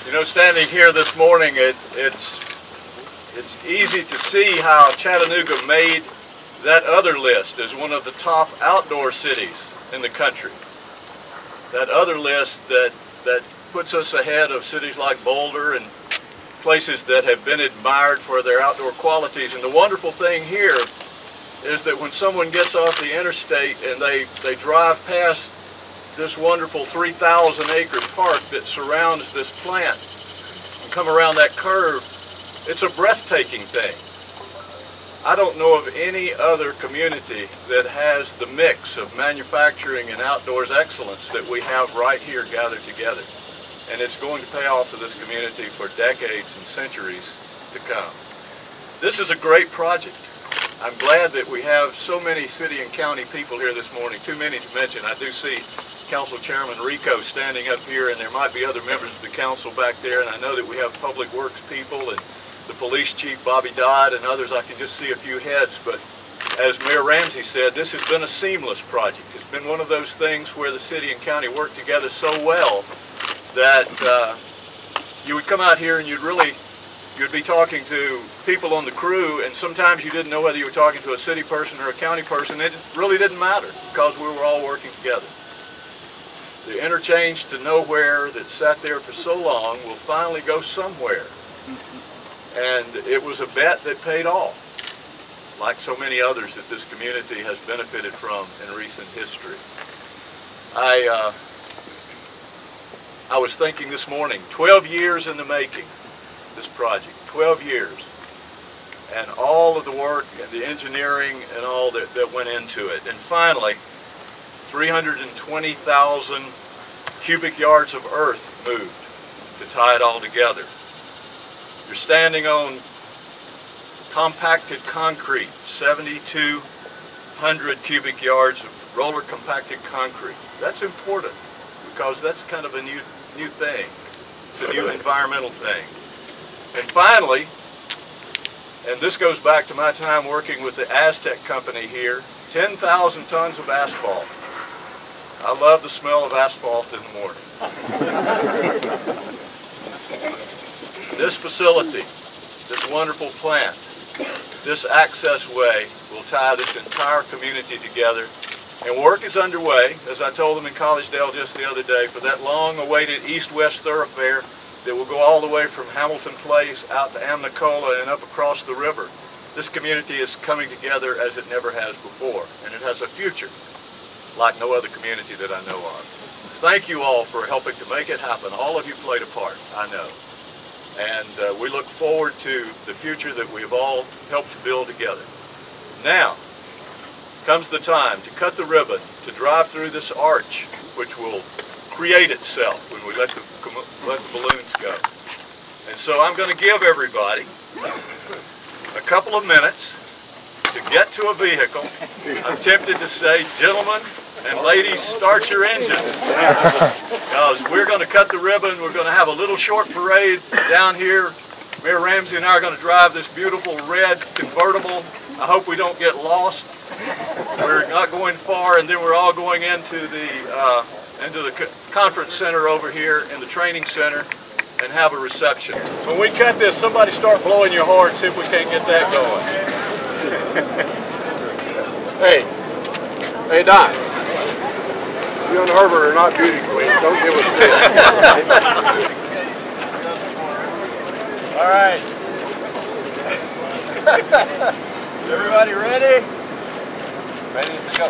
You know, standing here this morning, it's easy to see how Chattanooga made that other list as one of the top outdoor cities in the country. That other list that puts us ahead of cities like Boulder and places that have been admired for their outdoor qualities. And the wonderful thing here is that when someone gets off the interstate and they drive past this wonderful 3,000-acre park that surrounds this plant and come around that curve, it's a breathtaking thing. I don't know of any other community that has the mix of manufacturing and outdoors excellence that we have right here gathered together. And it's going to pay off for this community for decades and centuries to come. This is a great project. I'm glad that we have so many city and county people here this morning, too many to mention. I do see Council Chairman Rico standing up here, and there might be other members of the council back there, and I know that we have public works people and the police chief Bobby Dodd and others. I can just see a few heads, but as Mayor Ramsey said, this has been a seamless project. It's been one of those things where the city and county work together so well that you would come out here and you'd be talking to people on the crew, and sometimes you didn't know whether you were talking to a city person or a county person. It really didn't matter because we were all working together. The interchange to nowhere that sat there for so long will finally go somewhere. And it was a bet that paid off, like so many others that this community has benefited from in recent history. I was thinking this morning, 12 years in the making, this project, 12 years. And all of the work and the engineering and all that went into it. And finally, 320,000 cubic yards of earth moved to tie it all together. You're standing on compacted concrete, 7,200 cubic yards of roller compacted concrete. That's important because that's kind of a new thing. It's a new environmental thing. And finally, and this goes back to my time working with the Aztec company here, 10,000 tons of asphalt. I love the smell of asphalt in the morning. This facility, this wonderful plant, this access way will tie this entire community together. And work is underway, as I told them in Collegedale just the other day, for that long-awaited east-west thoroughfare that will go all the way from Hamilton Place out to Amnicola and up across the river. This community is coming together as it never has before, and it has a future like no other community that I know of. Thank you all for helping to make it happen. All of you played a part, I know. And we look forward to the future that we've all helped to build together. Now comes the time to cut the ribbon, to drive through this arch, which will create itself when we let the balloons go. And so I'm going to give everybody a couple of minutes to get to a vehicle. I'm tempted to say, gentlemen and ladies, start your engine. Because we're going to cut the ribbon. We're going to have a little short parade down here. Mayor Ramsey and I are going to drive this beautiful red convertible. I hope we don't get lost. We're not going far, and then we're all going into the conference center over here in the training center and have a reception. When we cut this, somebody start blowing your horn, see if we can't get that going. Hey Doc, you and Herbert are not beauty queens. Don't give us this. All right. Everybody ready? Ready to go.